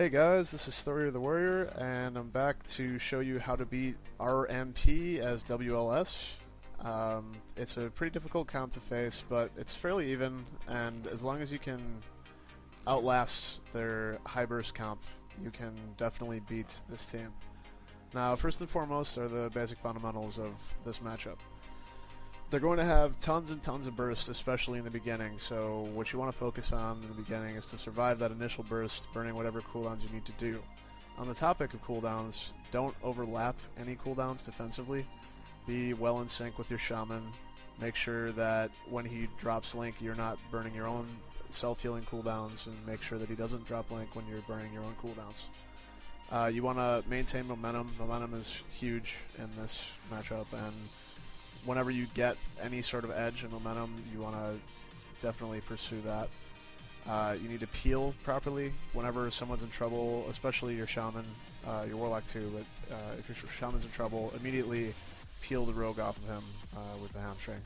Hey guys, this is Thorrior the Warrior, and I'm back to show you how to beat RMP as WLS. It's a pretty difficult count to face, but it's fairly even, and as long as you can outlast their high burst comp, you can definitely beat this team. Now, first and foremost are the basic fundamentals of this matchup. They're going to have tons and tons of bursts, especially in the beginning, so what you want to focus on in the beginning is to survive that initial burst, burning whatever cooldowns you need to do. On the topic of cooldowns, don't overlap any cooldowns defensively. Be well in sync with your shaman. Make sure that when he drops Link, you're not burning your own self-healing cooldowns, and make sure that he doesn't drop Link when you're burning your own cooldowns. You want to maintain momentum. Momentum is huge in this matchup, and whenever you get any sort of edge and momentum, you want to definitely pursue that. You need to peel properly whenever someone's in trouble, especially your shaman, your warlock too, but if your shaman's in trouble, immediately peel the rogue off of him with the hamstring.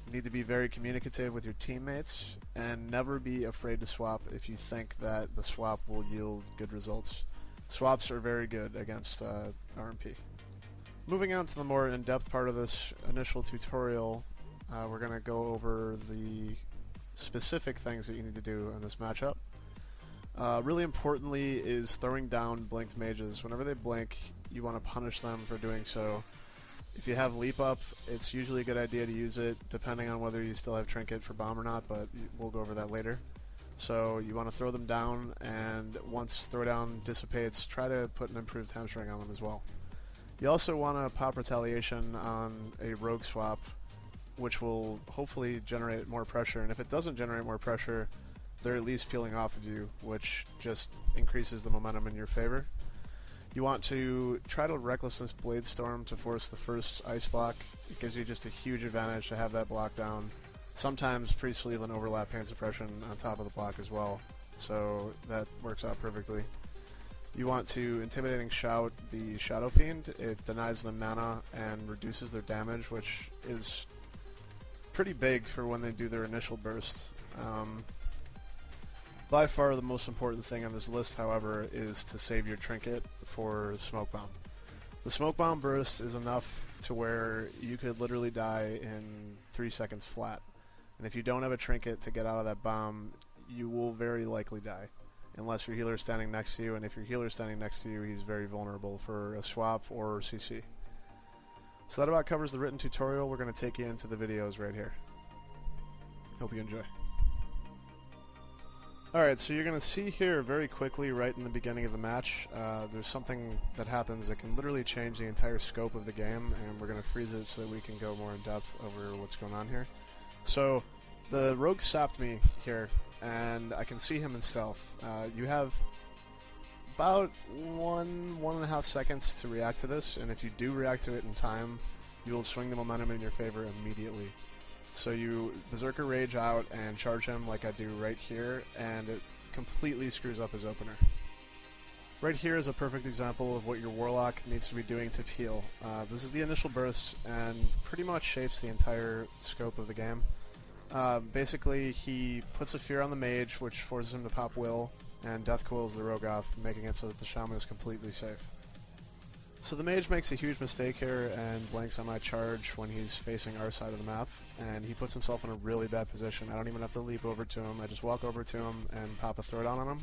You need to be very communicative with your teammates, and never be afraid to swap if you think that the swap will yield good results. Swaps are very good against RMP. Moving on to the more in-depth part of this initial tutorial, we're going to go over the specific things that you need to do in this matchup. Really importantly is throwing down blinked mages. Whenever they blink, you want to punish them for doing so. If you have leap up, it's usually a good idea to use it, depending on whether you still have trinket for bomb or not, but we'll go over that later. So you want to throw them down, and once throwdown dissipates, try to put an improved hamstring on them as well. You also want to pop retaliation on a rogue swap, which will hopefully generate more pressure, and if it doesn't generate more pressure, they're at least peeling off of you, which just increases the momentum in your favor. You want to try to Recklessness Blade Storm to force the first ice block. It gives you just a huge advantage to have that block down. Sometimes pre-sleeve and overlap pain suppression on top of the block as well, so that works out perfectly. You want to Intimidating Shout the Shadow Fiend. It denies them mana and reduces their damage, which is pretty big for when they do their initial burst. By far the most important thing on this list, however, is to save your trinket for Smoke Bomb. The Smoke Bomb burst is enough to where you could literally die in 3 seconds flat. And if you don't have a trinket to get out of that bomb, you will very likely die, unless your healer is standing next to you, and if your healer is standing next to you, he's very vulnerable for a swap or CC. So that about covers the written tutorial. We're going to take you into the videos right here. Hope you enjoy. Alright, so you're going to see here very quickly, right in the beginning of the match, there's something that happens that can literally change the entire scope of the game, and we're going to freeze it so that we can go more in depth over what's going on here. So, the rogue sapped me here, and I can see him in stealth. You have about 1.5 seconds to react to this, and if you do react to it in time, you will swing the momentum in your favor immediately. So you Berserker Rage out and charge him like I do right here, and it completely screws up his opener. Right here is a perfect example of what your Warlock needs to be doing to peel. This is the initial burst, and pretty much shapes the entire scope of the game. Basically, he puts a fear on the mage, which forces him to pop will, and death coils the rogue off, making it so that the shaman is completely safe. So the mage makes a huge mistake here and blanks on my charge when he's facing our side of the map, and he puts himself in a really bad position. I don't even have to leap over to him, I just walk over to him and pop a throwdown on him,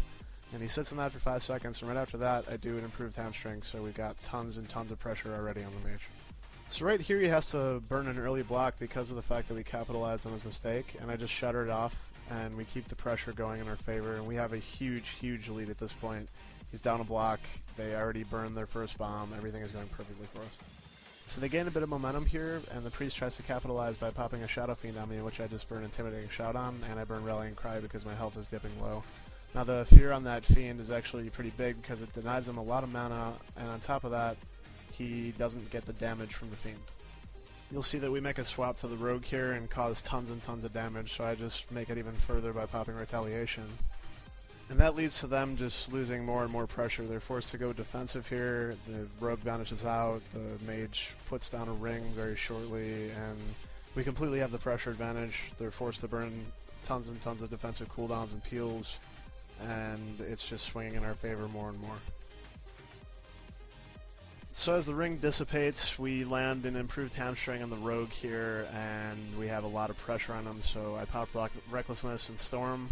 and he sits in that for 5 seconds, and right after that I do an improved hamstring, so we've got tons and tons of pressure already on the mage. So right here he has to burn an early block because of the fact that we capitalized on his mistake, and I just shutter it off, and we keep the pressure going in our favor, and we have a huge, huge lead at this point. He's down a block, they already burned their first bomb, everything is going perfectly for us. So they gain a bit of momentum here, and the priest tries to capitalize by popping a Shadow Fiend on me, which I just burn Intimidating Shout on, and I burn Rallying Cry because my health is dipping low. Now the fear on that Fiend is actually pretty big because it denies him a lot of mana, and on top of that, he doesn't get the damage from the Fiend. You'll see that we make a swap to the rogue here and cause tons and tons of damage, so I just make it even further by popping Retaliation. And that leads to them just losing more and more pressure. They're forced to go defensive here, the rogue vanishes out, the mage puts down a ring very shortly, and we completely have the pressure advantage. They're forced to burn tons and tons of defensive cooldowns and peels, and it's just swinging in our favor more and more. So as the ring dissipates, we land an improved hamstring on the rogue here, and we have a lot of pressure on him, so I pop Recklessness and Storm.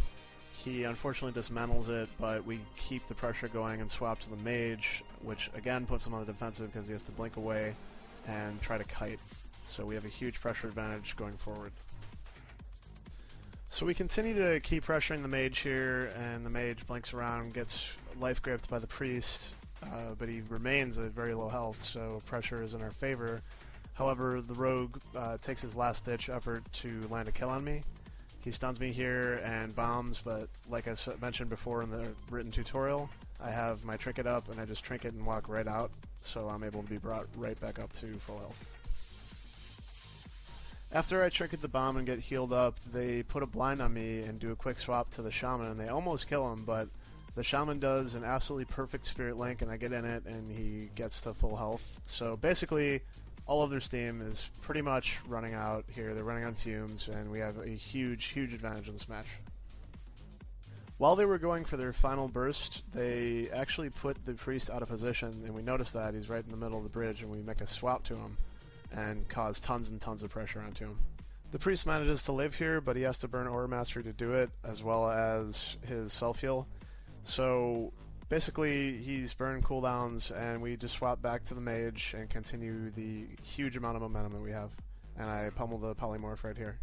He unfortunately dismantles it, but we keep the pressure going and swap to the mage, which again puts him on the defensive because he has to blink away and try to kite. So we have a huge pressure advantage going forward. So we continue to keep pressuring the mage here, and the mage blinks around, gets life gripped by the priest, but he remains at very low health, so pressure is in our favor. However, the rogue takes his last-ditch effort to land a kill on me. He stuns me here and bombs, but like I mentioned before in the written tutorial, I have my trinket up and I just trinket and walk right out, so I'm able to be brought right back up to full health. After I trinket the bomb and get healed up, they put a blind on me and do a quick swap to the shaman, and they almost kill him, but the shaman does an absolutely perfect spirit link, and I get in it, and he gets to full health. So basically, all of their steam is pretty much running out here. They're running on fumes, and we have a huge, huge advantage in this match. While they were going for their final burst, they actually put the priest out of position, and we notice that he's right in the middle of the bridge, and we make a swap to him and cause tons and tons of pressure onto him. The priest manages to live here, but he has to burn Aura Mastery to do it, as well as his self-heal. So basically he's burning cooldowns, and we just swap back to the mage and continue the huge amount of momentum that we have. And I pummel the polymorph right here.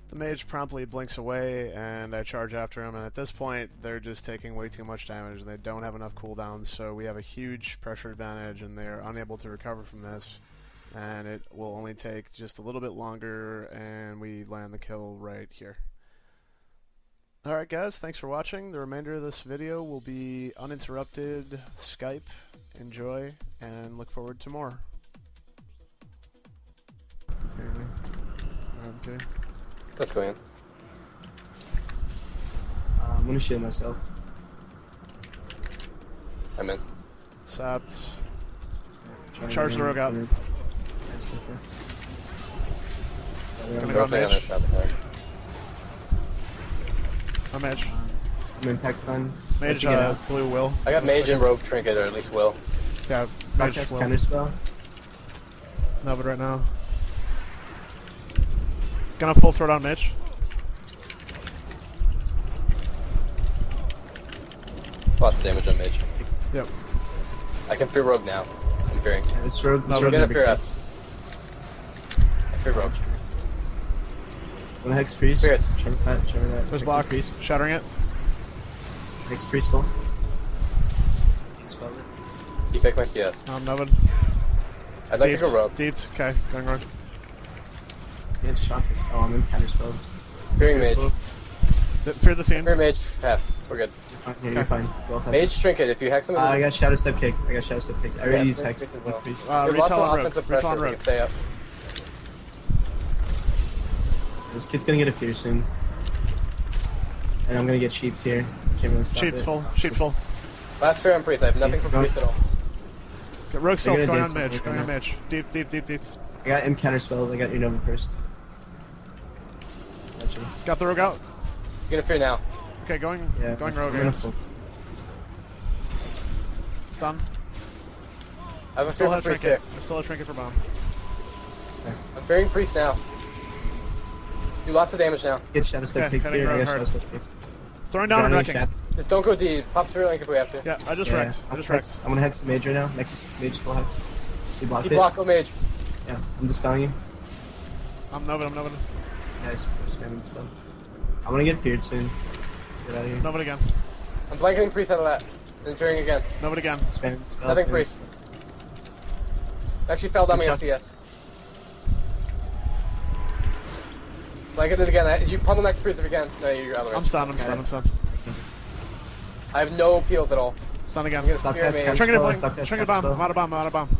The mage promptly blinks away, and I charge after him, and at this point they're just taking way too much damage, and they don't have enough cooldowns, so we have a huge pressure advantage, and they're unable to recover from this. And it will only take just a little bit longer, and we land the kill right here. Alright guys, thanks for watching. The remainder of this video will be uninterrupted Skype. Enjoy, and look forward to more. Okay. Let's go in. I'm gonna shield myself. I'm in. Sapped. Charge the rogue out. Gonna go mage. I'm mage. I'm in Pack stun. Mage, blue will. I got mage and rogue trinket, or at least will. Yeah, Stop mage will. counter spell. No, but right now. Gonna full throw down mage. Lots of damage on mage. Yep. I can fear rogue now. I'm fearing. Yeah, this rogue. No, we're gonna fear us. I fear rogue. One hex priest. Fear it. Trevor that. There's block. Priest. Shattering it. Hex priest full. Spelled it. You fake my CS. Novid. I'd like to go rogue. Deeped. Okay, going rogue. Yeah, shock this. Oh, I'm in counter spell. Fearing mage. Fear the fiend. Fear mage. Half. We're good. You're fine. Yeah, you're fine. Go off Mage trinket. If you hex him. I got shadow step kicked. I already used hex with priest. There's lots of offensive pressure. We can stay up. This kid's gonna get a fear soon. And I'm gonna get sheeped here. Can't really stop Sheep's it. full. Sheep full. Last fear on priest. I have nothing for priest at all. Rogue self gonna going dance on mage. something Going on right mage. Deep. I got him counter spelled. I got your Nova first. Gotcha. Got the rogue out. He's gonna fear now. Okay, going rogue. I'm gonna full. Stun. I have a Still fear have for priest trinket. here. I still have trinket for bomb. I'm fearing priest now. Do lots of damage now. Get shadow step Okay, kicked heading here. I rogue got hard. shadow step kicked. Throwing down and wrecking. Just don't go deep. Pop spirit link if we have to. Yeah, I just wrecked. I just wrecked. I'm gonna hex the mage right now. Next mage full hex. He blocked Keep it. block, go mage. Yeah, I'm dispelling you. I'm Novid. Nice, I'm spamming dispel. I'm gonna get feared soon. Get out of here. Novid again. I'm blanketing priest out of that. Then fearing again. Novid again. Spam dispel. Nothing spam. priest. Actually fell down me Good on CS. Blanket it again. You pummel next priest if you can. No, you're out of the way. I'm stunned. I'm stunned. I have no peels at all. Stun again. I'm gonna Stop fear cast, mage. counter Trinket spell, blink. stop cast, Trinket counter bomb. spell. I'm out of bomb.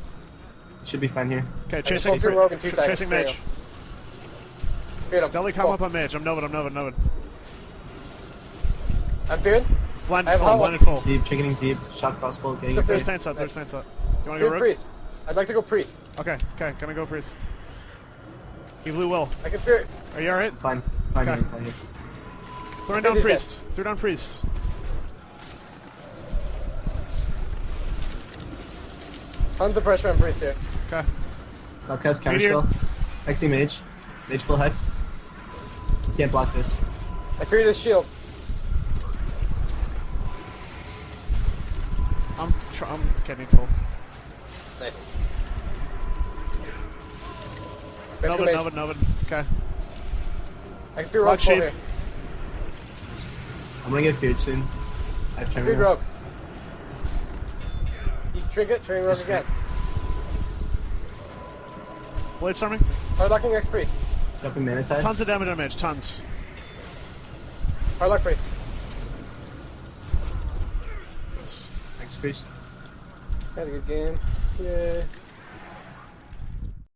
Should be fine here. Okay, I chasing. just rogue in 2 seconds. Chasing mage. Feared him. Deli, come up on mage. I'm Novid. I'm feared. Blinded full. Deep, tricketing deep. Shot crossbow, getting There's it. There's pants up. You wanna go Feared rogue? priest. I'd like to go priest. Okay, gonna go priest. You blue will. I can fear it. Are you alright? Fine. Okay. Fine. Throwing down These priest. Throw down priest. Tons of pressure on priest here. Okay. Subcast Meteor. counterspell. Hexing mage. Mage full hexed. Can't block this. I fear this shield. I'm getting full. Nice. Nubbin. Okay. I can fear Rock rogue full sheep. here. I'm gonna get feared soon. I have I time feared now. rogue. You trinket, fearing rogue Yes, again. Blade storming. Hardlocking next priest. Jumping mana tide. Tons of damage. Tons. Hardlock priest. Hex priest. Had a good game. Yay.